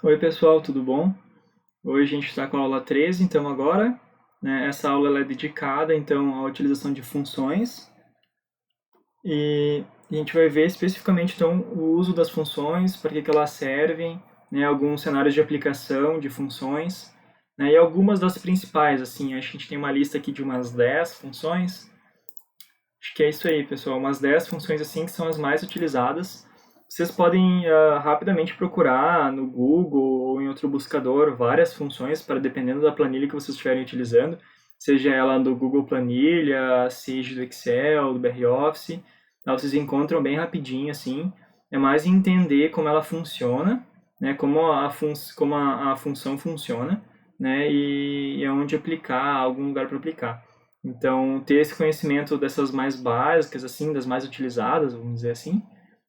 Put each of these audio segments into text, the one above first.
Oi pessoal, tudo bom? Hoje a gente está com a aula 13, então agora, né, essa aula ela é dedicada então à utilização de funções e a gente vai ver especificamente então o uso das funções, para que elas servem, né, alguns cenários de aplicação de funções, né, e algumas das principais, assim, acho que a gente tem uma lista aqui de umas 10 funções. Acho que é isso aí, pessoal. Umas 10 funções assim que são as mais utilizadas. Vocês podem rapidamente procurar no Google ou em outro buscador várias funções para dependendo da planilha que vocês estiverem utilizando, seja ela do Google Planilha, seja do Excel, do BROffice, tá? Vocês encontram bem rapidinho assim. É mais entender como ela funciona, né? Como a função funciona, né? E aonde aplicar, algum lugar para aplicar. Então, ter esse conhecimento dessas mais básicas, assim, das mais utilizadas, vamos dizer assim,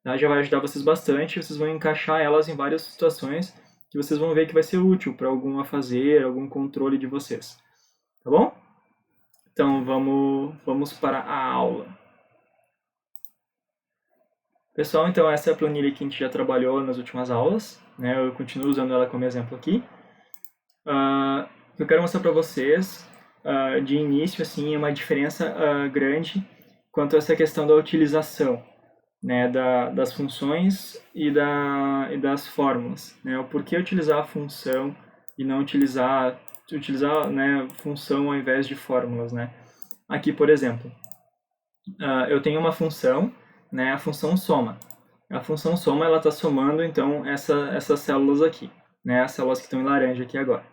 tá? Já vai ajudar vocês bastante. Vocês vão encaixar elas em várias situações que vocês vão ver que vai ser útil para algum afazer, algum controle de vocês. Tá bom? Então, vamos para a aula. Pessoal, então essa é a planilha que a gente já trabalhou nas últimas aulas, né? Eu continuo usando ela como exemplo aqui. O que eu quero mostrar para vocês, de início, assim, é uma diferença grande quanto a essa questão da utilização, né, das funções e das fórmulas, né? O porquê utilizar a função e não utilizar, né, função ao invés de fórmulas, né? Aqui, por exemplo, eu tenho uma função, né, a função soma. A função soma ela está somando então essas células aqui, né, as células que estão em laranja aqui agora.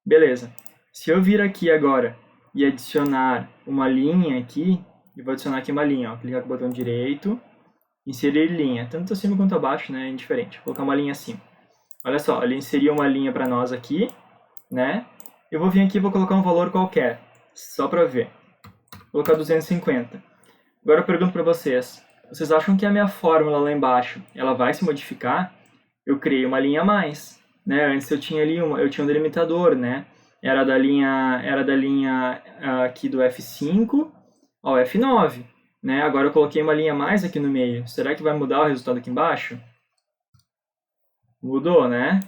Beleza. Se eu vir aqui agora e adicionar uma linha aqui, eu vou adicionar aqui uma linha, ó, clicar com o botão direito, inserir linha, tanto acima quanto abaixo, né, é indiferente. Vou colocar uma linha acima. Olha só, ele inseriu uma linha para nós aqui, né? Eu vou vir aqui e vou colocar um valor qualquer, só para ver. Vou colocar 250. Agora eu pergunto para vocês acham que a minha fórmula lá embaixo, ela vai se modificar? Eu criei uma linha a mais, né? Antes eu tinha ali eu tinha um delimitador, né? Era da linha aqui do F5 ao F9, né? Agora eu coloquei uma linha a mais aqui no meio. Será que vai mudar o resultado aqui embaixo? Mudou, né?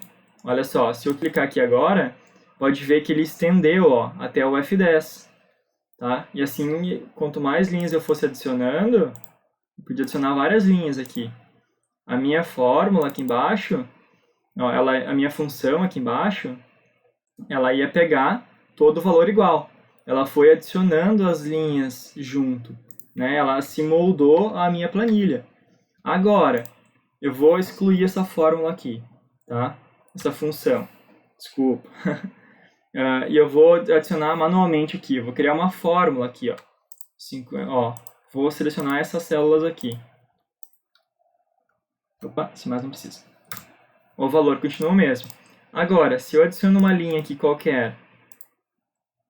Olha só, se eu clicar aqui agora, pode ver que ele estendeu, ó, até o F10, tá? E assim, quanto mais linhas eu fosse adicionando, eu podia adicionar várias linhas aqui. A minha fórmula aqui embaixo, ó, a minha função aqui embaixo, ela ia pegar todo o valor igual. Ela foi adicionando as linhas junto, né? Ela se moldou à minha planilha. Agora, eu vou excluir essa fórmula aqui, tá? Essa função, desculpa. E eu vou adicionar manualmente aqui. Eu vou criar uma fórmula aqui, ó. Vou selecionar essas células aqui. Opa, se mais não precisa. O valor continua o mesmo. Agora, se eu adiciono uma linha aqui qualquer,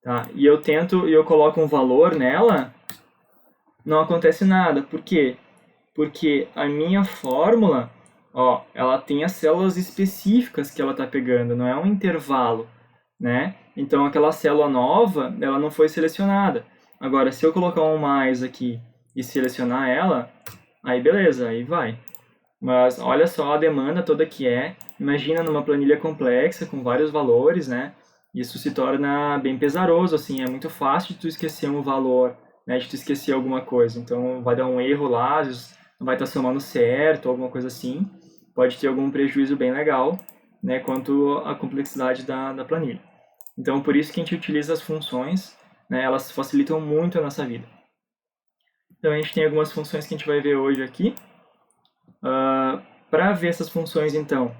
tá? E eu coloco um valor nela, não acontece nada. Por quê? Porque a minha fórmula, ó, ela tem as células específicas que ela está pegando, não é um intervalo, né? Então aquela célula nova, ela não foi selecionada. Agora, se eu colocar um mais aqui e selecionar ela, aí beleza, aí vai. Mas olha só a demanda toda que é. Imagina numa planilha complexa com vários valores, né? Isso se torna bem pesaroso, assim, é muito fácil de tu esquecer um valor, né? De tu esquecer alguma coisa. Então vai dar um erro lá, às vezes não vai estar somando certo, alguma coisa assim. Pode ter algum prejuízo bem legal, né? Quanto à complexidade da planilha. Então por isso que a gente utiliza as funções, né? Elas facilitam muito a nossa vida. Então a gente tem algumas funções que a gente vai ver hoje aqui. Para ver essas funções, então,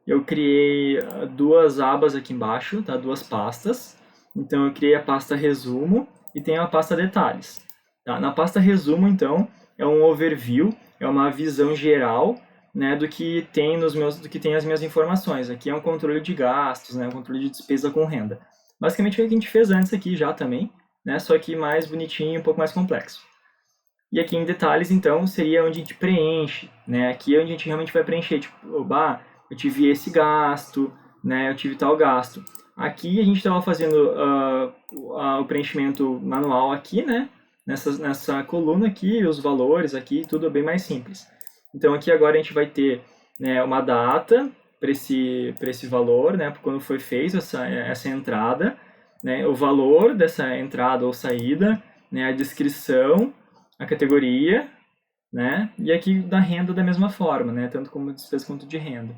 eu criei duas abas aqui embaixo, tá? Duas pastas. Então, eu criei a pasta resumo e tem a pasta detalhes. Tá? Na pasta resumo, então, é um overview, é uma visão geral, né, do que tem do que tem as minhas informações. Aqui é um controle de gastos, né, um controle de despesa com renda. Basicamente é o que a gente fez antes aqui já também, né, só que mais bonitinho e um pouco mais complexo. E aqui em detalhes, então, seria onde a gente preenche, né? Aqui é onde a gente realmente vai preencher, tipo, oba, eu tive esse gasto, né? Eu tive tal gasto. Aqui a gente estava fazendo o preenchimento manual aqui, né? Nessa coluna aqui, os valores aqui, tudo bem mais simples. Então aqui agora a gente vai ter, né, uma data, esse valor, né, quando foi feita essa entrada, né, o valor dessa entrada ou saída, né, a descrição, a categoria, né, e aqui da renda da mesma forma, né, tanto como despesa quanto de renda.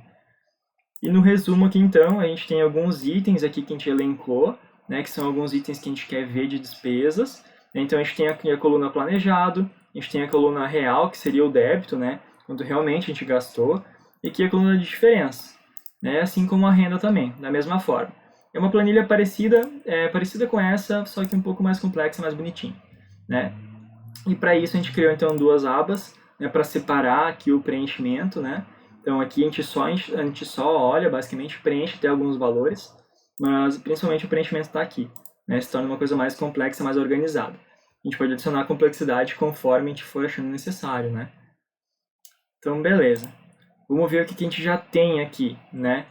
E no resumo aqui, então, a gente tem alguns itens aqui que a gente elencou, né, que são alguns itens que a gente quer ver de despesas. Então, a gente tem aqui a coluna planejado, a gente tem a coluna real, que seria o débito, né, quanto realmente a gente gastou, e aqui a coluna de diferença, né, assim como a renda também, da mesma forma. É uma planilha parecida com essa, só que um pouco mais complexa, mais bonitinha, né. E para isso a gente criou, então, duas abas, né, para separar aqui o preenchimento, né. Então aqui a gente só olha, basicamente preenche até alguns valores, mas principalmente o preenchimento está aqui, né? Se torna uma coisa mais complexa, mais organizada. A gente pode adicionar complexidade conforme a gente for achando necessário, né? Então beleza. Vamos ver o que a gente já tem aqui, né?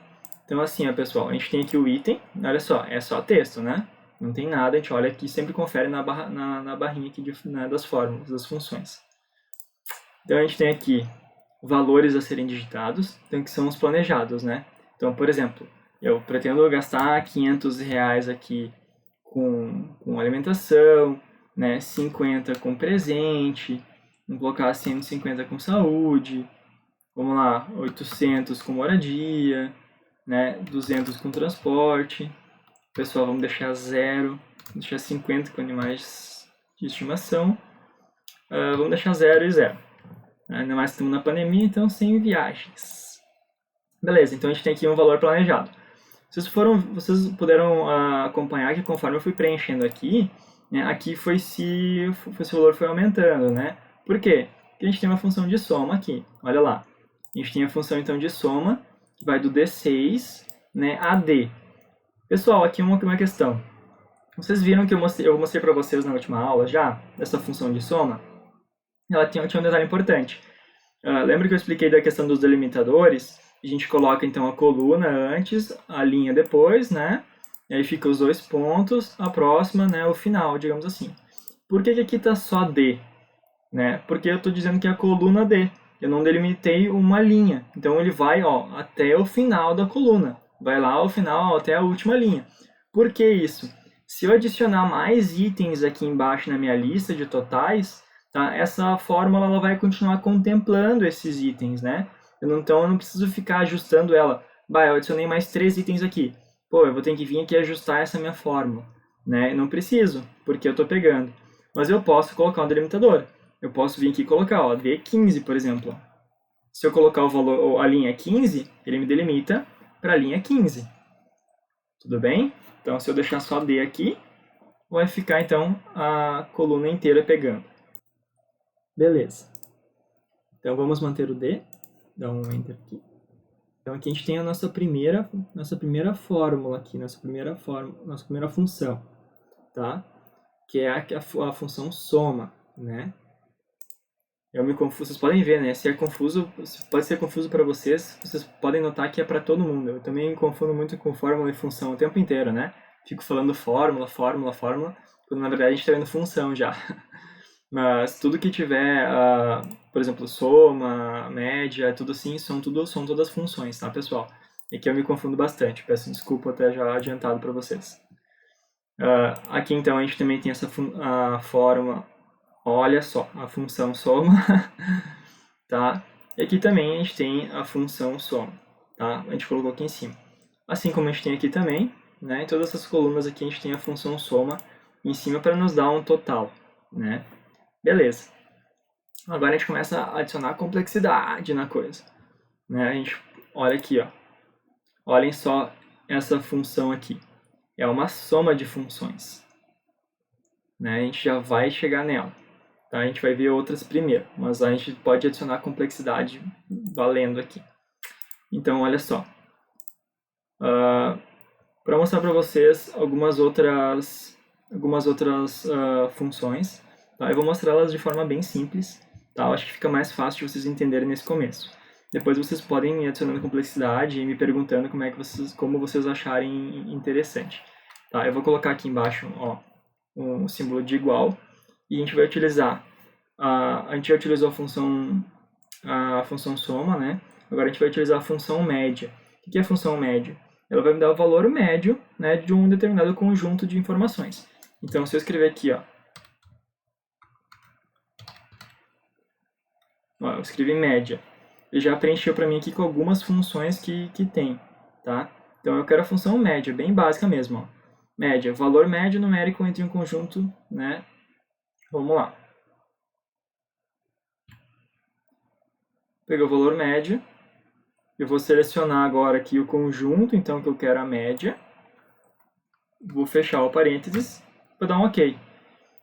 Então assim, ó, pessoal, a gente tem aqui o item, olha só, é só texto, né? Não tem nada, a gente olha aqui e sempre confere na barrinha aqui né, das fórmulas, das funções. Então a gente tem aqui valores a serem digitados, então que são os planejados, né? Então, por exemplo, eu pretendo gastar R$500 aqui com alimentação, né? 50 com presente, vamos colocar 150 com saúde, vamos lá, 800 com moradia, né? 200 com transporte. Pessoal, vamos deixar 0, vamos deixar 50 com animais de estimação, vamos deixar 0 e 0. Ainda mais que estamos na pandemia, então sem viagens. Beleza, então a gente tem aqui um valor planejado. Vocês puderam acompanhar que conforme eu fui preenchendo aqui, né, aqui esse valor foi aumentando, né? Por quê? Porque a gente tem uma função de soma aqui, olha lá. A gente tem a função então de soma, que vai do D6, né, a D. Pessoal, aqui uma questão. Vocês viram que eu mostrei para vocês na última aula já, dessa função de soma? Ela tinha um detalhe importante. Lembra que eu expliquei da questão dos delimitadores? A gente coloca então a coluna antes, a linha depois, né? E aí fica os dois pontos, a próxima, né? O final, digamos assim. Por que aqui está só D? Né? Porque eu estou dizendo que é a coluna D. Eu não delimitei uma linha. Então ele vai até o final da coluna. Vai lá ao final, até a última linha. Por que isso? Se eu adicionar mais itens aqui embaixo na minha lista de totais, tá? Essa fórmula ela vai continuar contemplando esses itens, né? Então eu não preciso ficar ajustando ela. Eu adicionei mais 3 itens aqui. Pô, eu vou ter que vir aqui ajustar essa minha fórmula, né? Eu não preciso, porque eu estou pegando. Mas eu posso colocar um delimitador. Eu posso vir aqui e colocar, D15, por exemplo. Se eu colocar o valor, a linha 15, ele me delimita para a linha 15. Tudo bem? Então, se eu deixar só D aqui, vai ficar, então, a coluna inteira pegando. Beleza. Então, vamos manter o D. Dá um Enter aqui. Então, aqui a gente tem a nossa primeira fórmula aqui, nossa primeira função, tá? Que é a função soma, né? Eu me confundo, vocês podem ver, né? Se é confuso, pode ser confuso para vocês podem notar que é para todo mundo. Eu também me confundo muito com fórmula e função o tempo inteiro, né? Fico falando fórmula, quando na verdade a gente está vendo função já. Mas tudo que tiver, por exemplo, soma, média, tudo assim, são todas funções, tá, pessoal? E que eu me confundo bastante, peço desculpa até já adiantado para vocês. Aqui então a gente também tem essa fórmula, olha só, a função soma, tá? E aqui também a gente tem a função soma, tá? A gente colocou aqui em cima. Assim como a gente tem aqui também, né? Em todas essas colunas aqui a gente tem a função soma em cima para nos dar um total, né? Beleza. Agora a gente começa a adicionar complexidade na coisa, né? A gente olha aqui, ó. Olhem só essa função aqui. É uma soma de funções, né? A gente já vai chegar nela. Tá? A gente vai ver outras primeiro, mas a gente pode adicionar complexidade valendo aqui. Então, olha só. Para mostrar para vocês algumas outras funções, tá? Eu vou mostrar elas de forma bem simples, tá? Eu acho que fica mais fácil de vocês entenderem nesse começo. Depois vocês podem ir adicionando complexidade e me perguntando como vocês acharem interessante. Tá? Eu vou colocar aqui embaixo um símbolo de igual e a gente vai utilizar a gente já utilizou a função soma, né? Agora a gente vai utilizar a função média, O que é a função médio? Ela vai me dar o valor médio, né, de um determinado conjunto de informações. Então, se eu escrever aqui, ó, eu escrevi média, ele já preencheu para mim aqui com algumas funções que tem, tá? Então, eu quero a função média, bem básica mesmo, ó. Média, valor médio numérico entre um conjunto, né? Vamos lá. Peguei o valor médio. Eu vou selecionar agora aqui o conjunto, então, que eu quero a média. Vou fechar o parênteses para dar um OK.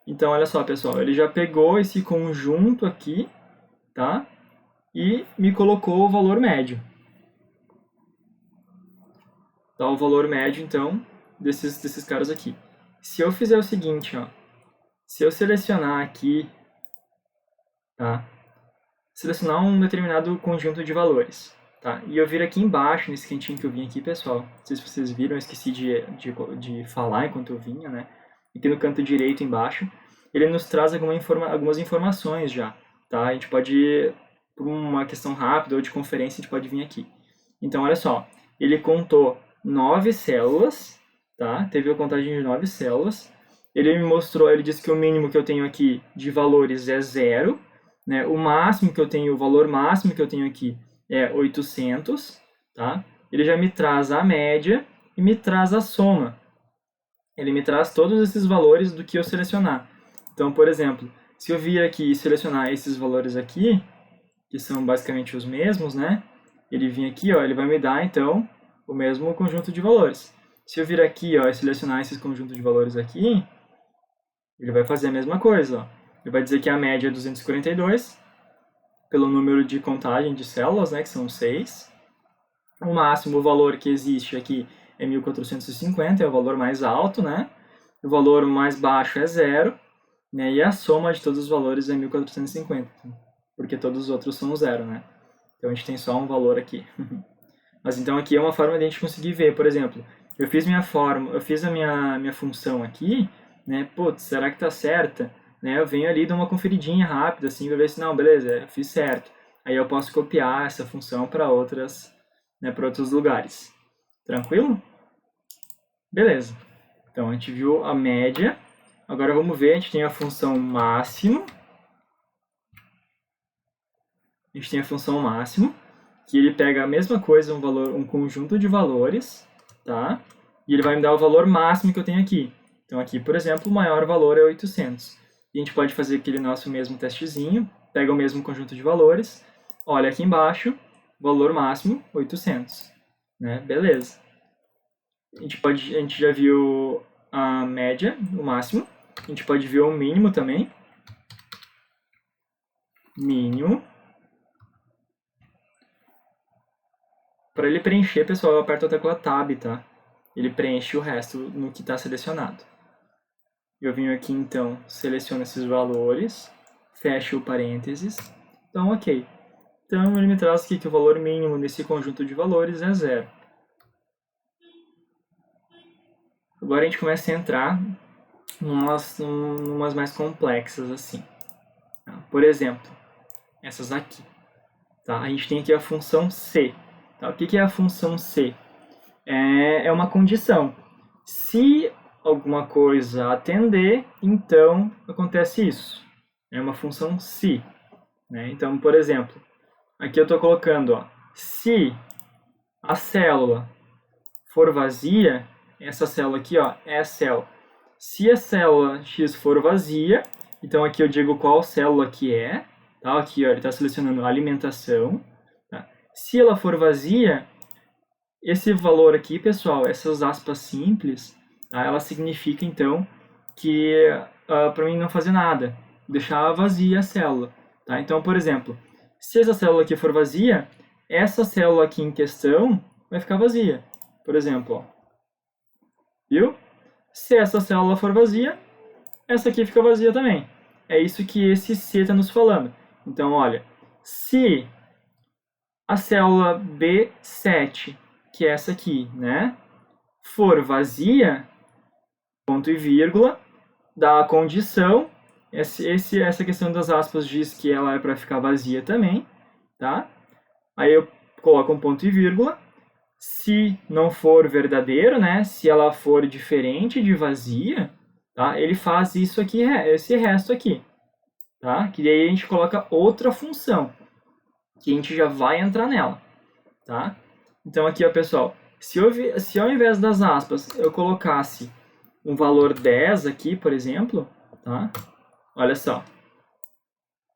Então, olha só, pessoal, ele já pegou esse conjunto aqui, tá? E me colocou o valor médio. Tá o valor médio, então, desses caras aqui. Se eu fizer o seguinte, ó, se eu selecionar aqui, tá? Selecionar um determinado conjunto de valores, tá? E eu vir aqui embaixo, nesse cantinho que eu vim aqui, pessoal, não sei se vocês viram, eu esqueci de falar enquanto eu vinha, né? Aqui no canto direito embaixo, ele nos traz algumas informações já, tá? A gente pode, por uma questão rápida ou de conferência, a gente pode vir aqui. Então, olha só, ele contou 9 células, tá? Teve a contagem de 9 células. Ele me mostrou, ele disse que o mínimo que eu tenho aqui de valores é 0, né? O máximo que eu tenho, o valor máximo que eu tenho aqui é 800, tá? Ele já me traz a média e me traz a soma. Ele me traz todos esses valores do que eu selecionar. Então, por exemplo, se eu vir aqui e selecionar esses valores aqui, que são basicamente os mesmos, né? Ele vir aqui, ó, ele vai me dar, então, o mesmo conjunto de valores. Se eu vir aqui, ó, e selecionar esses conjuntos de valores aqui, ele vai fazer a mesma coisa, ó. Ele vai dizer que a média é 242, pelo número de contagem de células, né, que são 6. O máximo, o valor que existe aqui é 1450, é o valor mais alto, né? O valor mais baixo é 0, né? E a soma de todos os valores é 1450, porque todos os outros são 0, né? Então a gente tem só um valor aqui. Mas então aqui é uma forma de a gente conseguir ver, por exemplo, eu fiz a minha função aqui, né? Putz, será que tá certa? Né? Eu venho ali e dou uma conferidinha rápida, assim, para ver se, não, beleza, eu fiz certo. Aí eu posso copiar essa função para outros lugares. Tranquilo? Beleza. Então, a gente viu a média. Agora vamos ver, a gente tem a função máximo. A gente tem a função máximo, que ele pega a mesma coisa, um conjunto de valores, tá? E ele vai me dar o valor máximo que eu tenho aqui. Então, aqui, por exemplo, o maior valor é 800. E a gente pode fazer aquele nosso mesmo testezinho, pega o mesmo conjunto de valores, olha aqui embaixo, valor máximo, 800. Né? Beleza. A gente já viu a média, o máximo. A gente pode ver o mínimo também. Mínimo. Para ele preencher, pessoal, eu aperto a tecla Tab, tá? Ele preenche o resto no que está selecionado. Eu venho aqui, então, seleciono esses valores, fecho o parênteses. Então, ok. Então, ele me traz aqui que o valor mínimo nesse conjunto de valores é 0. Agora a gente começa a entrar numas mais complexas, assim. Por exemplo, essas aqui. Tá? A gente tem aqui a função C. Tá? O que é a função C? É uma condição. Se alguma coisa atender, então acontece isso. É uma função se. Né? Então, por exemplo, aqui eu estou colocando, ó, se a célula for vazia, essa célula aqui, ó, é a célula. Se a célula X for vazia, então aqui eu digo qual célula que é. Tá? Aqui ó, ele está selecionando alimentação. Tá? Se ela for vazia, esse valor aqui, pessoal, essas aspas simples, tá? Ela significa, então, que para mim não fazer nada, deixar vazia a célula. Tá? Então, por exemplo, se essa célula aqui for vazia, essa célula aqui em questão vai ficar vazia. Por exemplo, ó. Viu? Se essa célula for vazia, essa aqui fica vazia também. É isso que esse C está nos falando. Então, olha, se a célula B7, que é essa aqui, né, for vazia, ponto e vírgula, dá a condição, essa questão das aspas diz que ela é para ficar vazia também, tá? Aí eu coloco um ponto e vírgula. Se não for verdadeiro, né, se ela for diferente de vazia, tá, ele faz isso aqui, esse resto aqui, tá? Que daí a gente coloca outra função, que a gente já vai entrar nela, tá? Então aqui, ó, pessoal, se ao invés das aspas eu colocasse um valor 10 aqui, por exemplo, tá? Olha só.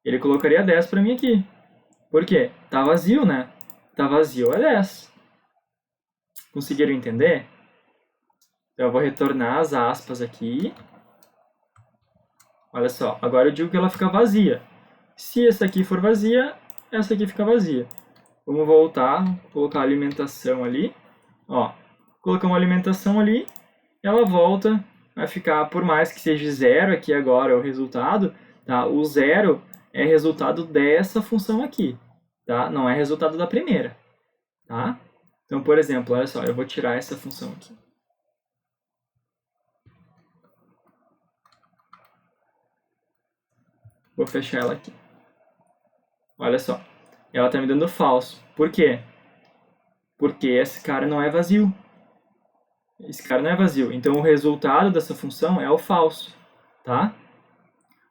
Ele colocaria 10 para mim aqui. Por quê? Tá vazio, né? Tá vazio é 10. Conseguiram entender? Então eu vou retornar as aspas aqui. Olha só, agora eu digo que ela fica vazia. Se essa aqui for vazia, essa aqui fica vazia. Vamos voltar, colocar a alimentação ali. Ó, colocamos a alimentação ali, ela volta a ficar, por mais que seja zero aqui agora o resultado, tá? O zero é resultado dessa função aqui, tá? Não é resultado da primeira, tá? Então, por exemplo, olha só, eu vou tirar essa função aqui. Vou fechar ela aqui. Olha só, ela está me dando falso. Por quê? Porque esse cara não é vazio. Esse cara não é vazio. Então, o resultado dessa função é o falso, tá?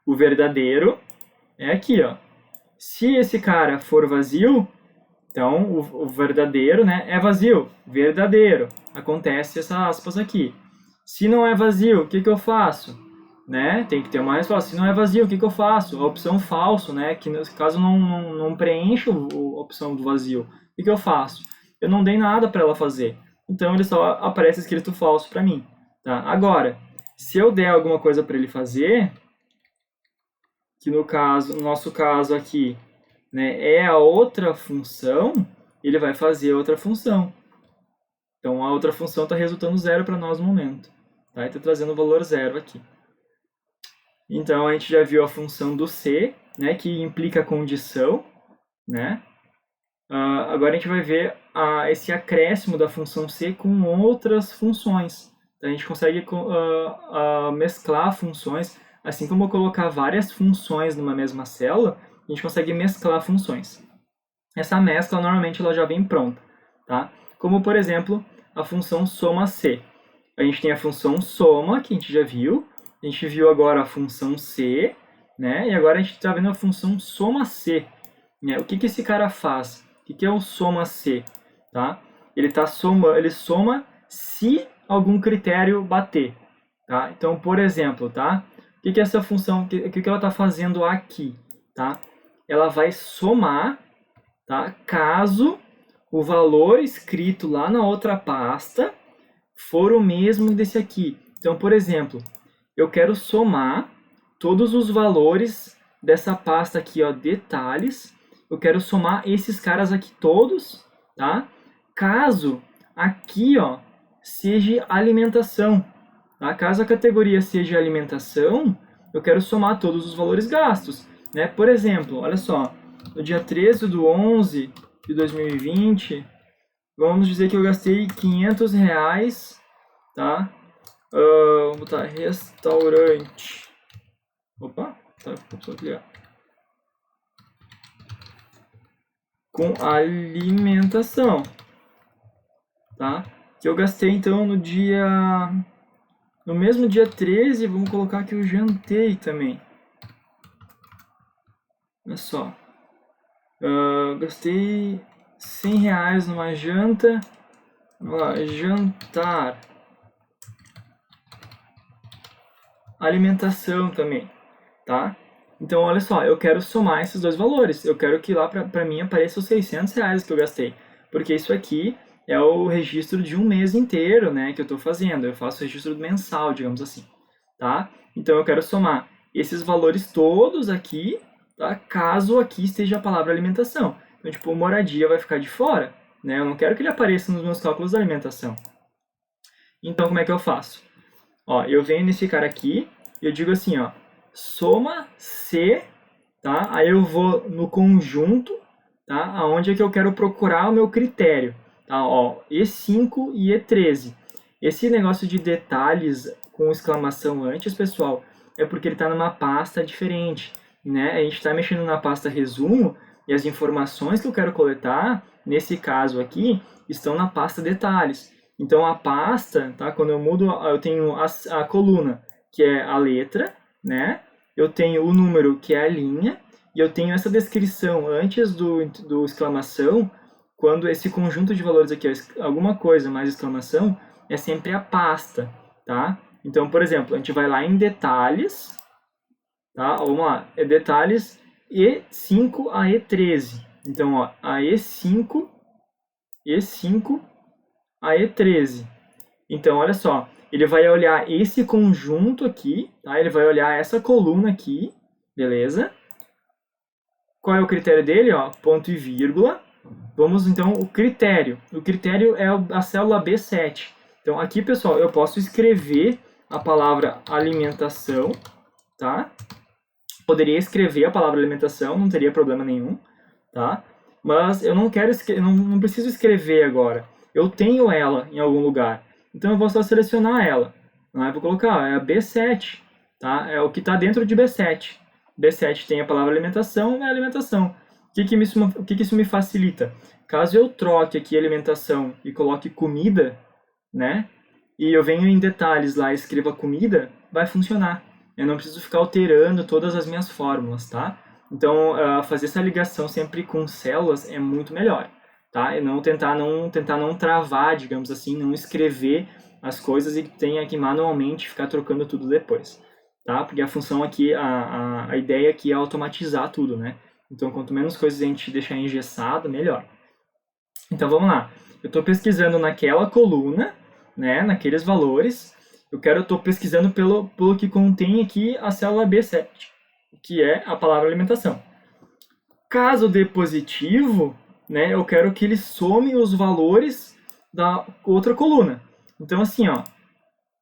O verdadeiro é aqui, ó. Se esse cara for vazio, então o verdadeiro, né, é vazio. Verdadeiro. Acontece essa aspas aqui. Se não é vazio, o que eu faço? Né? Tem que ter uma resposta. Se não é vazio, o que eu faço? A opção falso, né? Que nesse caso não preenche a opção do vazio. O que eu faço? Eu não dei nada para ela fazer. Então ele só aparece escrito falso para mim. Tá? Agora, se eu der alguma coisa para ele fazer, que no nosso caso aqui, né, é a outra função, ele vai fazer outra função. Então a outra função está resultando zero para nós no momento. Tá? E está trazendo o valor zero aqui. Então a gente já viu a função do se, né, que implica a condição, né? Agora a gente vai ver esse acréscimo da função se com outras funções. Então, a gente consegue mesclar funções, assim como colocar várias funções numa mesma célula, a gente consegue mesclar funções. Essa mescla normalmente ela já vem pronta, tá? Como por exemplo a função soma-se. A gente tem a função soma, que a gente já viu. A gente viu agora a função se, né? E agora a gente está vendo a função soma-se. Né? O que esse cara faz? O que é o soma-se? Tá? Ele soma se algum critério bater. Tá? Então, por exemplo, tá? O que essa função, o que ela está fazendo aqui? Tá? Ela vai somar, tá? Caso o valor escrito lá na outra pasta for o mesmo desse aqui. Então, por exemplo, eu quero somar todos os valores dessa pasta aqui, ó, detalhes. Eu quero somar esses caras aqui todos, tá? Caso aqui, ó, seja alimentação, tá? Caso a categoria seja alimentação, eu quero somar todos os valores gastos, né? Por exemplo, olha só, no dia 13/11 de 2020, vamos dizer que eu gastei R$500, tá? Vamos botar restaurante. Opa, tá, ficou aqui, ó. Com alimentação, tá? Que eu gastei então no mesmo dia 13, vamos colocar que eu jantei também. Olha só, gastei R$100 numa janta. Vamos lá, jantar, alimentação também, tá? Então, olha só, eu quero somar esses dois valores. Eu quero que lá para mim apareça os R$600 que eu gastei. Porque isso aqui é o registro de um mês inteiro, né, que eu estou fazendo. Eu faço o registro mensal, digamos assim, tá? Então, eu quero somar esses valores todos aqui, tá? Caso aqui esteja a palavra alimentação. Então, tipo, moradia vai ficar de fora, né? Eu não quero que ele apareça nos meus cálculos da alimentação. Então, como é que eu faço? Ó, eu venho nesse cara aqui e eu digo assim, ó, soma se, tá? Aí eu vou no conjunto, tá? Aonde é que eu quero procurar o meu critério, tá? Ó, E5 e E13. Esse negócio de detalhes com exclamação antes, pessoal, é porque ele está numa pasta diferente, né? A gente está mexendo na pasta resumo e as informações que eu quero coletar, nesse caso aqui, estão na pasta detalhes. Então a pasta, tá? Quando eu mudo, eu tenho a coluna, que é a letra, né? Eu tenho o número, que é a linha, e eu tenho essa descrição antes do exclamação, quando esse conjunto de valores aqui, alguma coisa mais exclamação, é sempre a pasta, tá? Então, por exemplo, a gente vai lá em detalhes, tá? Vamos lá, é detalhes E5 a E13. Então, ó, a E5 a E13. Então, olha só, ele vai olhar esse conjunto aqui, tá? Ele vai olhar essa coluna aqui, beleza? Qual é o critério dele? Ó, ponto e vírgula. Vamos, então, o critério. O critério é a célula B7. Então, aqui, pessoal, eu posso escrever a palavra alimentação, tá? Poderia escrever a palavra alimentação, não teria problema nenhum, tá? Mas eu não quero, não preciso escrever agora. Eu tenho ela em algum lugar. Então eu vou só selecionar ela. Eu vou colocar, é a B7, tá? É o que está dentro de B7. B7 tem a palavra alimentação, é alimentação. O que isso me facilita? Caso eu troque aqui alimentação e coloque comida, né? E eu venho em detalhes lá e escreva comida, vai funcionar. Eu não preciso ficar alterando todas as minhas fórmulas, tá? Então, fazer essa ligação sempre com células é muito melhor, tá? E não tentar não travar, digamos assim, não escrever as coisas e tenha que manualmente ficar trocando tudo depois, tá? Porque a função aqui, a ideia aqui é automatizar tudo, né? Então, quanto menos coisas a gente deixar engessado, melhor. Então, vamos lá. Eu estou pesquisando naquela coluna, né, naqueles valores. Eu estou pesquisando pelo que contém aqui a célula B7, que é a palavra alimentação. Caso dê positivo, né, eu quero que ele some os valores da outra coluna. Então, assim, ó,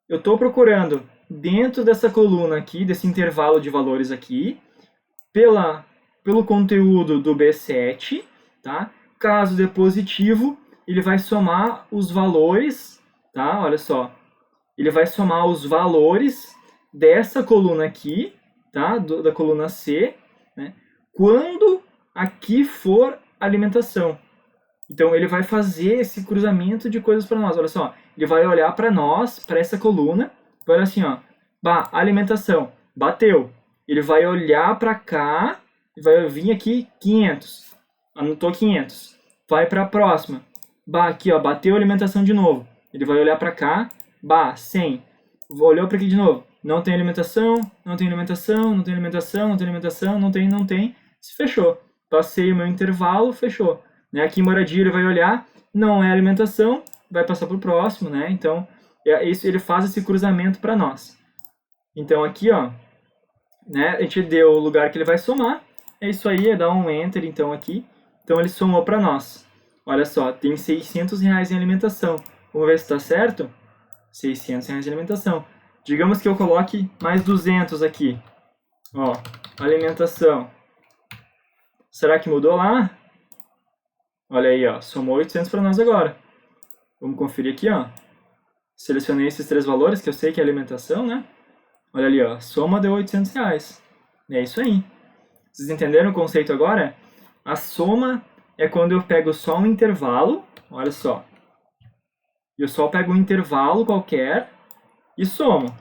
eu estou procurando dentro dessa coluna aqui, desse intervalo de valores aqui, pelo conteúdo do B7, tá? Caso dê positivo, ele vai somar os valores, tá? Olha só, ele vai somar os valores dessa coluna aqui, tá? Da coluna C, né? Quando aqui for alimentação. Então, ele vai fazer esse cruzamento de coisas para nós. Olha só, ele vai olhar para nós, para essa coluna, vai olhar assim, ó, bah, alimentação, bateu. Ele vai olhar para cá e vai vir aqui 500. Anotou 500. Vai para a próxima. Bah, aqui, ó, bateu alimentação de novo. Ele vai olhar para cá, bah, 100. Olhou para aqui de novo. Não tem alimentação, não tem alimentação, não tem alimentação, não tem alimentação, não tem. Se fechou. Passei o meu intervalo, fechou. Né? Aqui em moradia ele vai olhar, não é alimentação, vai passar para o próximo, né? Então, isso, ele faz esse cruzamento para nós. Então aqui, ó, né, a gente deu o lugar que ele vai somar, é isso aí, é dar um Enter então aqui. Então ele somou para nós. Olha só, tem R$600 em alimentação. Vamos ver se está certo? R$600 de alimentação. Digamos que eu coloque mais 200 aqui. Ó, alimentação. Será que mudou lá? Olha aí, ó, somou 800 para nós agora. Vamos conferir aqui, ó. Selecionei esses três valores, que eu sei que é alimentação, né? Olha ali, ó, soma deu R$800. É isso aí. Vocês entenderam o conceito agora? A soma é quando eu pego só um intervalo, olha só. Eu só pego um intervalo qualquer e somo,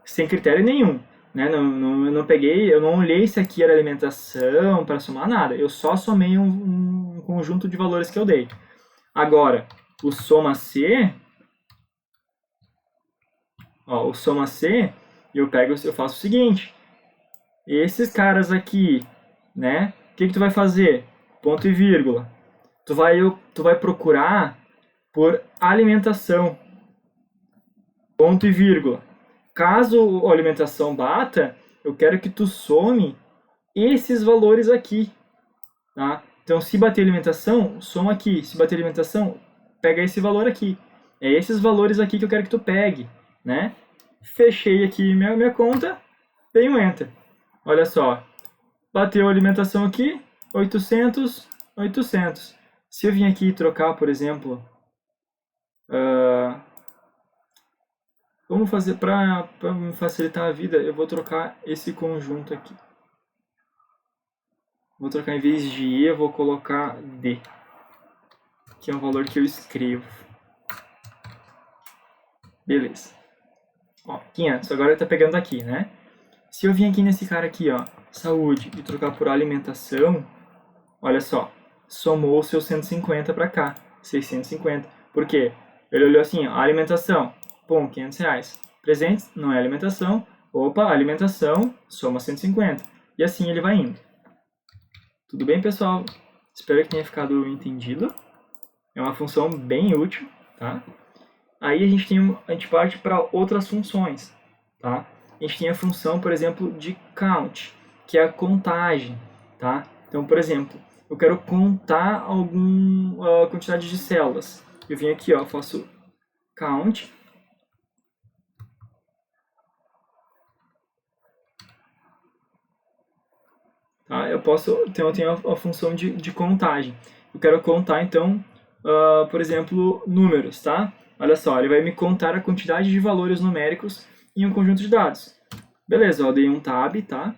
sem critério nenhum. Né? Eu não olhei se aqui era alimentação para somar nada. Eu só somei um conjunto de valores que eu dei. Agora, o soma C, ó, eu faço o seguinte. Esses caras aqui, né? O que tu vai fazer? Ponto e vírgula. Tu vai procurar por alimentação. Ponto e vírgula. Caso a alimentação bata, eu quero que tu some esses valores aqui, tá? Então, se bater alimentação, soma aqui. Se bater alimentação, pega esse valor aqui. É esses valores aqui que eu quero que tu pegue, né? Fechei aqui minha conta, dei um Enter. Olha só, bateu a alimentação aqui, 800, 800. Se eu vim aqui trocar, por exemplo, vamos fazer para me facilitar a vida, eu vou trocar esse conjunto aqui. Vou trocar em vez de E, eu vou colocar D. que é o valor que eu escrevo. Beleza. Ó, 500, agora está pegando aqui, né? Se eu vir aqui nesse cara aqui, ó, saúde, e trocar por alimentação, olha só, somou o seu 150 para cá, 650. Por quê? Ele olhou assim, ó, alimentação, pum, 500 reais. Presentes, não é alimentação, opa, alimentação, soma 150. E assim ele vai indo. Tudo bem, pessoal? Espero que tenha ficado entendido. É uma função bem útil, tá? Aí a gente parte para outras funções, tá? A gente tem a função, por exemplo, de count, que é a contagem, tá? Então, por exemplo, eu quero contar alguma quantidade de células. Eu venho aqui, ó, faço count. Tá? Eu tenho a função de contagem. Eu quero contar, então, por exemplo, números, tá? Olha só, ele vai me contar a quantidade de valores numéricos em um conjunto de dados. Beleza, ó, dei um tab, tá?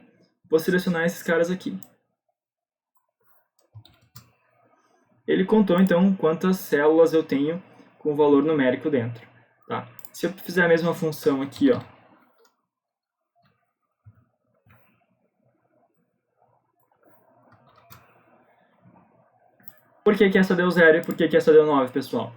Vou selecionar esses caras aqui. Ele contou, então, quantas células eu tenho com valor numérico dentro, tá? Se eu fizer a mesma função aqui, ó, por que essa deu 0 e por que essa deu 9, pessoal?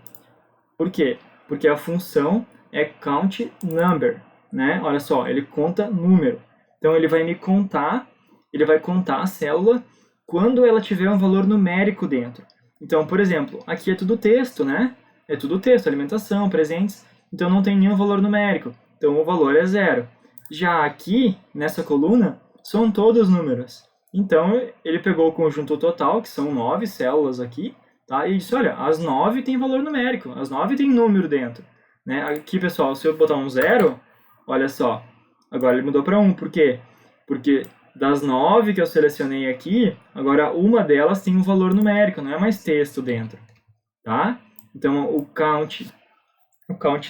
Por quê? Porque a função é count number, né? Olha só, ele conta número. Então ele vai me contar, ele vai contar a célula quando ela tiver um valor numérico dentro. Então, por exemplo, aqui é tudo texto, né? É tudo texto, alimentação, presentes. Então não tem nenhum valor numérico. Então o valor é 0. Já aqui, nessa coluna, são todos números. Então ele pegou o conjunto total, que são 9 células aqui, tá? E disse, olha, as 9 tem valor numérico, as 9 tem número dentro. Né? Aqui, pessoal, se eu botar um 0, olha só, agora ele mudou para 1. Por quê? Porque das 9 que eu selecionei aqui, agora uma delas tem um valor numérico, não é mais texto dentro. Tá? Então, o count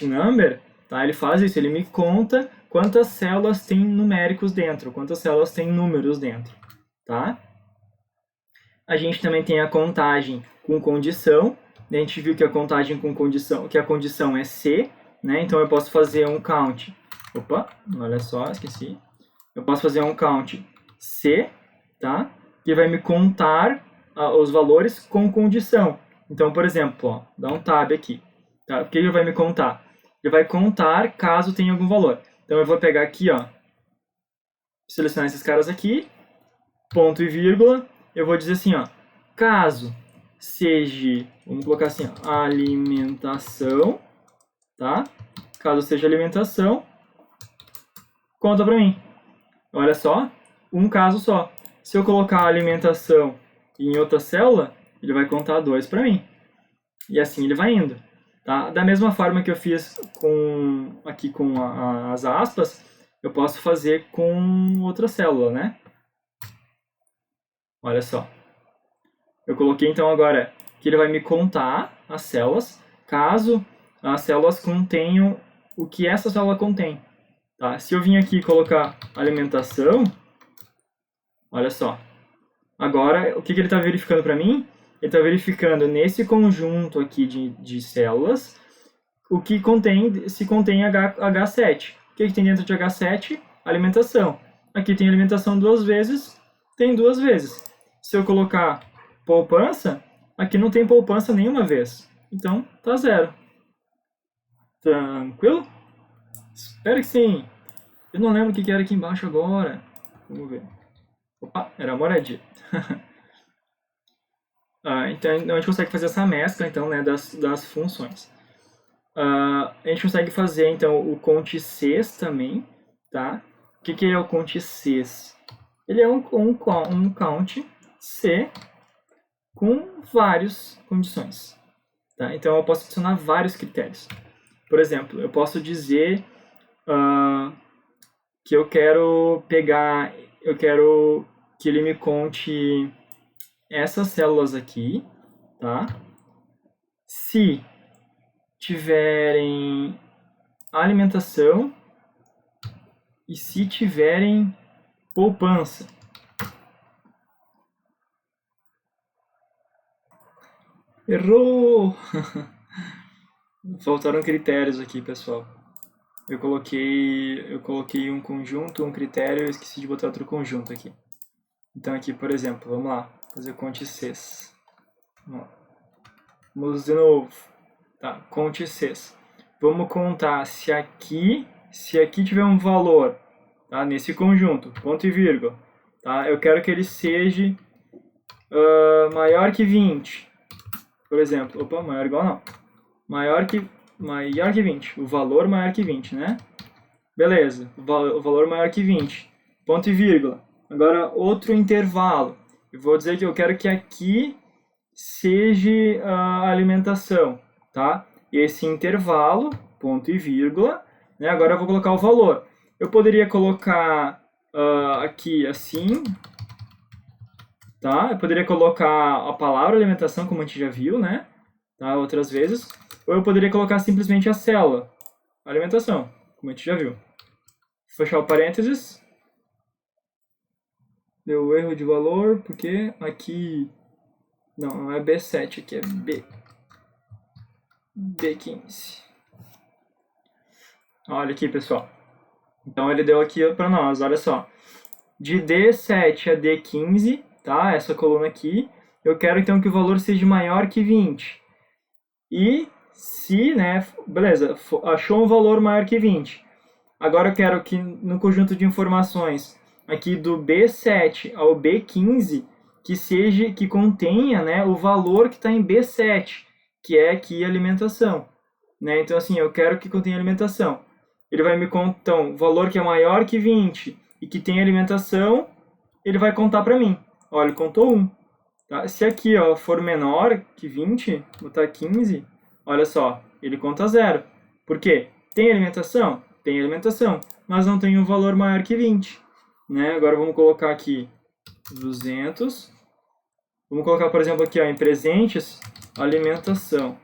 number, tá? Ele faz isso, ele me conta quantas células tem numéricos dentro, quantas células tem números dentro. Tá? A gente também tem a contagem com condição. A gente viu que a contagem com condição, que a condição é C, né? Então eu posso fazer um count. Opa, olha só, esqueci. Eu posso fazer um count C, tá? Que vai me contar os valores com condição. Então, por exemplo, ó, dá um tab aqui. Tá? O que ele vai me contar? Ele vai contar caso tenha algum valor. Então eu vou pegar aqui, ó, selecionar esses caras aqui, ponto e vírgula, eu vou dizer assim, ó, caso seja, vamos colocar assim, ó, alimentação, tá? Caso seja alimentação, conta pra mim. Olha só, um caso só. Se eu colocar alimentação em outra célula, ele vai contar 2 pra mim. E assim ele vai indo. Tá? Da mesma forma que eu fiz aqui com as aspas, eu posso fazer com outra célula, né? Olha só. Eu coloquei então agora que ele vai me contar as células, caso as células contenham o que essa célula contém. Tá? Se eu vim aqui colocar alimentação, olha só. Agora, o que ele está verificando para mim? Ele está verificando nesse conjunto aqui de células o que contém, se contém H7. O que tem dentro de H7? Alimentação. Aqui tem alimentação 2 vezes, tem 2 vezes. Se eu colocar poupança, aqui não tem poupança nenhuma vez. Então, tá 0. Tranquilo? Espero que sim. Eu não lembro o que era aqui embaixo agora. Vamos ver. Opa, era a moradia. Então a gente consegue fazer essa mescla então, né, das funções. A gente consegue fazer então o count Cs também, tá? O que é o count Cs? Ele é um count C com várias condições, tá? Então eu posso adicionar vários critérios. Por exemplo, eu posso dizer que eu quero que ele me conte essas células aqui, tá? Se tiverem alimentação e se tiverem poupança. Errou! Faltaram critérios aqui, pessoal. Eu coloquei um conjunto, um critério, eu esqueci de botar outro conjunto aqui. Então aqui, por exemplo, vamos lá, fazer conte Cs. Vamos de novo. Tá, conte Cs. Vamos contar se aqui tiver um valor, tá, nesse conjunto, ponto e vírgula, tá, eu quero que ele seja maior que 20. Por exemplo, opa, maior ou igual não. Maior que 20, o valor maior que 20, né? Beleza, o valor maior que 20, ponto e vírgula. Agora, outro intervalo. Eu vou dizer que eu quero que aqui seja a alimentação, tá? Esse intervalo, ponto e vírgula, né? Agora eu vou colocar o valor. Eu poderia colocar aqui assim, tá? Eu poderia colocar a palavra alimentação, como a gente já viu, né? Tá? Outras vezes. Ou eu poderia colocar simplesmente a célula, alimentação, como a gente já viu. Fechar o parênteses. Deu erro de valor, porque aqui... Não é B7, aqui é B15. Olha aqui, pessoal. Então ele deu aqui para nós, olha só. De D7 a D15, tá? Essa coluna aqui. Eu quero então que o valor seja maior que 20. E se, né, beleza, achou um valor maior que 20. Agora eu quero que no conjunto de informações aqui do B7 ao B15, que contenha, né, o valor que está em B7, que é aqui a alimentação. Né? Então, assim, eu quero que contenha alimentação. Ele vai me contar, então, o valor que é maior que 20 e que tem alimentação, ele vai contar para mim. Olha, ele contou 1. Tá? Se aqui for menor que 20, botar 15, olha só, ele conta 0. Por quê? Tem alimentação? Tem alimentação, mas não tem um valor maior que 20. Né? Agora vamos colocar aqui 200. Vamos colocar, por exemplo, aqui em presentes, alimentação.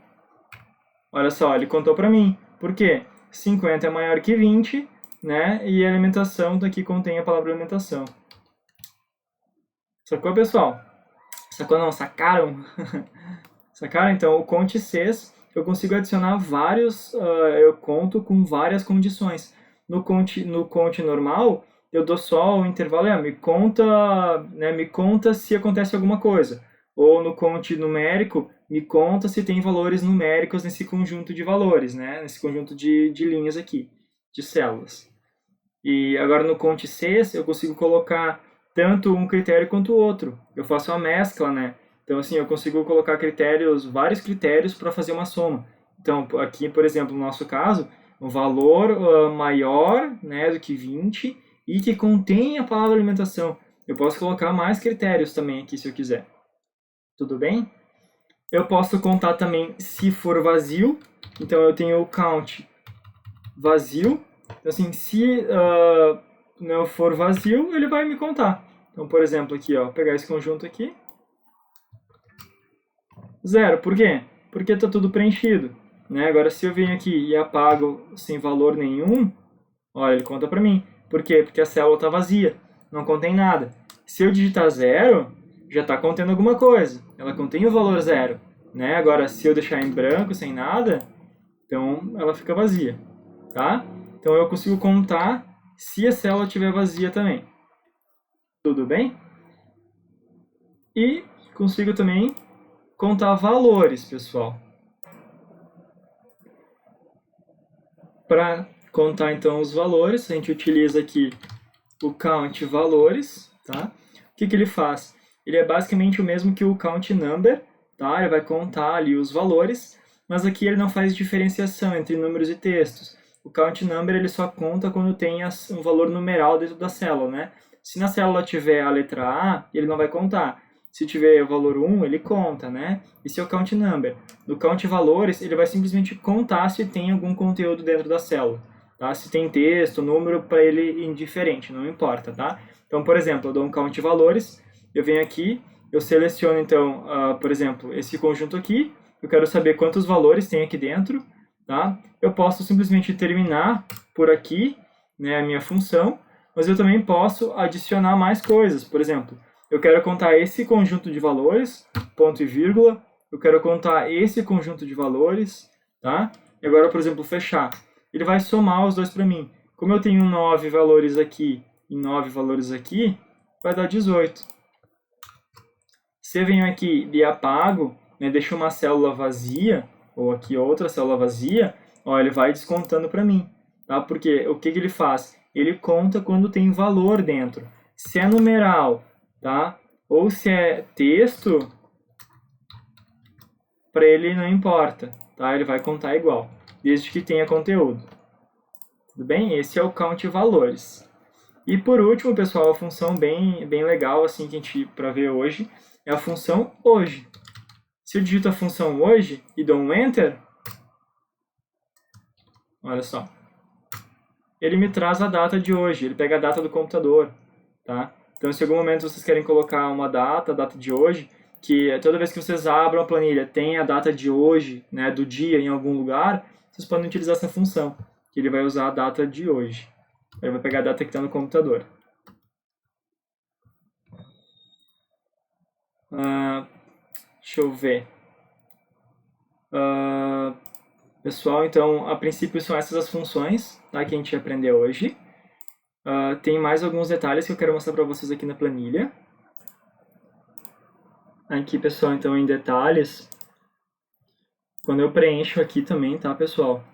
Olha só, ele contou para mim. Por quê? 50 é maior que 20, né? E a alimentação daqui contém a palavra alimentação. Sacou, pessoal? Sacou não? Sacaram? Sacaram? Então, o conte Cs, eu consigo adicionar vários, eu conto com várias condições. No conte normal, eu dou só o intervalo, me conta se acontece alguma coisa. Ou no conte numérico, me conta se tem valores numéricos nesse conjunto de valores, né? Nesse conjunto de linhas aqui, de células. E agora no conte Cs, eu consigo colocar tanto um critério quanto o outro. Eu faço uma mescla, né? Então, assim, eu consigo colocar vários critérios para fazer uma soma. Então, aqui, por exemplo, no nosso caso, um valor maior, né, do que 20 e que contém a palavra alimentação. Eu posso colocar mais critérios também aqui, se eu quiser. Tudo bem? Eu posso contar também se for vazio. Então, eu tenho o count vazio. Então, assim, se não for vazio, ele vai me contar. Então, por exemplo, aqui, ó, pegar esse conjunto aqui. 0. Por quê? Porque está tudo preenchido. Né? Agora, se eu venho aqui e apago sem valor nenhum, olha, ele conta para mim. Por quê? Porque a célula está vazia, não contém nada. Se eu digitar 0, já está contendo alguma coisa. Ela contém o valor 0. Né? Agora, se eu deixar em branco, sem nada, então ela fica vazia. Tá? Então, eu consigo contar se a célula estiver vazia também. Tudo bem? E consigo também contar valores, pessoal. Para contar, então, os valores, a gente utiliza aqui o count valores, tá? O que ele faz? Ele é basicamente o mesmo que o count number, tá? Ele vai contar ali os valores, mas aqui ele não faz diferenciação entre números e textos. O count number ele só conta quando tem um valor numeral dentro da célula, né? Se na célula tiver a letra A, ele não vai contar. Se tiver o valor 1, ele conta, né? Esse é o count number. No count valores, ele vai simplesmente contar se tem algum conteúdo dentro da célula. Tá? Se tem texto, número, para ele indiferente, não importa, tá? Então, por exemplo, eu dou um count valores, eu venho aqui, eu seleciono, então, por exemplo, esse conjunto aqui, eu quero saber quantos valores tem aqui dentro, tá? Eu posso simplesmente terminar por aqui, né, a minha função, mas eu também posso adicionar mais coisas. Por exemplo, eu quero contar esse conjunto de valores, ponto e vírgula, eu quero contar esse conjunto de valores, tá? E agora, por exemplo, fechar. Ele vai somar os dois para mim. Como eu tenho 9 valores aqui e 9 valores aqui, vai dar 18. Se eu venho aqui e apago, né, deixo uma célula vazia, ou aqui outra célula vazia, ó, ele vai descontando para mim. Tá? Porque o que ele faz? Ele conta quando tem valor dentro. Se é numeral, tá? Ou se é texto, para ele não importa, tá? Ele vai contar igual, desde que tenha conteúdo. Tudo bem? Esse é o count valores. E por último, pessoal, a função bem legal assim que a gente para ver hoje é a função hoje. Se eu digito a função hoje e dou um enter, olha só, ele me traz a data de hoje, ele pega a data do computador, tá? Então, se em algum momento vocês querem colocar uma data, a data de hoje, que toda vez que vocês abram a planilha tem a data de hoje, né, do dia em algum lugar, vocês podem utilizar essa função, que ele vai usar a data de hoje. Ele vai pegar a data que está no computador. Deixa eu ver. Pessoal, então, a princípio são essas as funções, tá, que a gente aprendeu hoje. Tem mais alguns detalhes que eu quero mostrar para vocês aqui na planilha. Aqui, pessoal, então, em detalhes, quando eu preencho aqui também, tá, pessoal?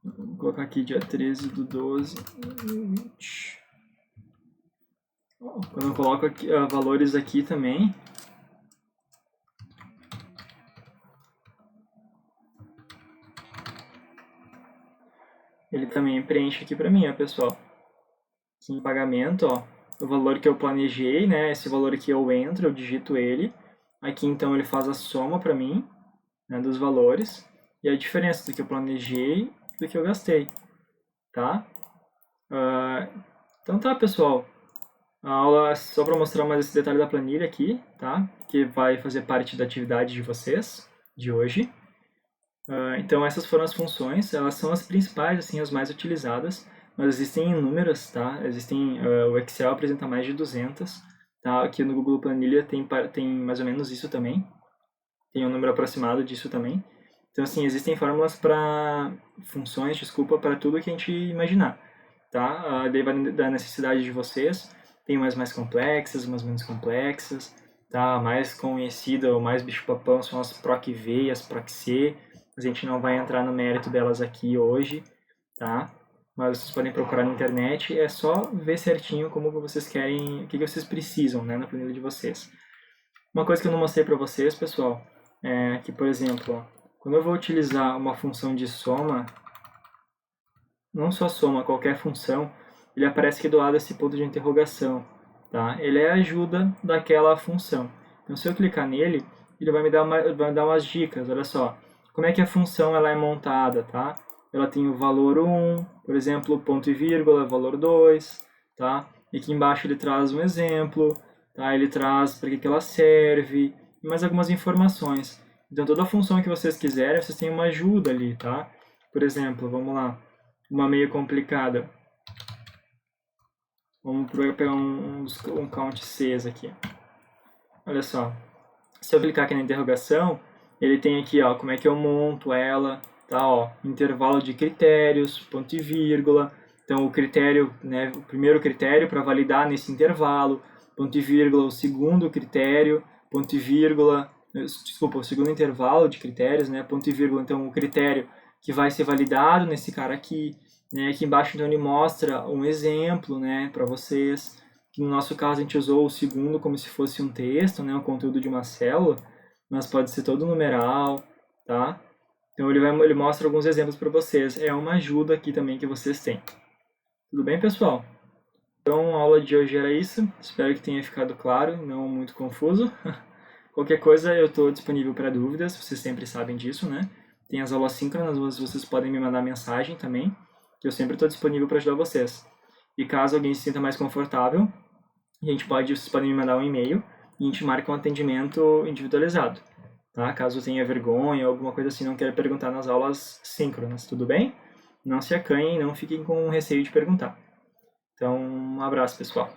Vou colocar aqui dia 13 do 12. Quando eu coloco aqui, valores aqui também, ele também preenche aqui para mim, ó, pessoal. Aqui em pagamento, ó, o valor que eu planejei, né? Esse valor aqui eu entro, eu digito ele. Aqui, então, ele faz a soma para mim, né, dos valores. E a diferença do que eu planejei e do que eu gastei, tá? Então tá, pessoal. A aula é só para mostrar mais esse detalhe da planilha aqui, tá? Que vai fazer parte da atividade de vocês, de hoje. Então essas foram as funções, elas são as principais, assim, as mais utilizadas, mas existem inúmeras, tá? O Excel apresenta mais de 200, tá? Aqui no Google Planilha tem mais ou menos isso também, tem um número aproximado disso também. Então, assim, existem fórmulas funções, desculpa, para tudo que a gente imaginar, tá? Daí vai da necessidade de vocês, tem umas mais complexas, umas menos complexas, tá? A mais conhecida, ou mais bicho-papão são as PROC-V e as PROC-C. A gente não vai entrar no mérito delas aqui hoje, tá? Mas vocês podem procurar na internet, é só ver certinho como vocês querem, o que vocês precisam, né, na planilha de vocês. Uma coisa que eu não mostrei para vocês, pessoal, é que, por exemplo, ó, quando eu vou utilizar uma função de soma, não só soma, qualquer função, ele aparece aqui do lado esse ponto de interrogação, tá? Ele é a ajuda daquela função. Então, se eu clicar nele, ele vai me dar umas dicas, olha só. Como é que a função ela é montada, tá? Ela tem o valor 1, por exemplo, ponto e vírgula, valor 2, tá? E aqui embaixo ele traz um exemplo, tá? Ele traz para que ela serve, e mais algumas informações. Então, toda função que vocês quiserem, vocês têm uma ajuda ali, tá? Por exemplo, vamos lá, uma meio complicada. Vamos pegar um count Cs aqui. Olha só, se eu clicar aqui na interrogação, ele tem aqui, ó, como é que eu monto ela, tá, ó, intervalo de critérios, ponto e vírgula. Então, o critério, né, o primeiro critério para validar nesse intervalo, ponto e vírgula, o segundo critério, ponto e vírgula, desculpa, o segundo intervalo de critérios, né, ponto e vírgula, então o critério que vai ser validado nesse cara aqui, né, aqui embaixo então ele mostra um exemplo, né, para vocês, que no nosso caso a gente usou o segundo como se fosse um texto, né, o conteúdo de uma célula, mas pode ser todo numeral, tá? Então ele mostra alguns exemplos para vocês. É uma ajuda aqui também que vocês têm. Tudo bem, pessoal? Então a aula de hoje era isso. Espero que tenha ficado claro, não muito confuso. Qualquer coisa eu estou disponível para dúvidas, vocês sempre sabem disso, né? Tem as aulas síncronas, vocês podem me mandar mensagem também, que eu sempre estou disponível para ajudar vocês. E caso alguém se sinta mais confortável, vocês podem me mandar um e-mail e a gente marca um atendimento individualizado, tá? Caso tenha vergonha ou alguma coisa assim, não queira perguntar nas aulas síncronas, tudo bem? Não se acanhem, não fiquem com receio de perguntar. Então, um abraço, pessoal.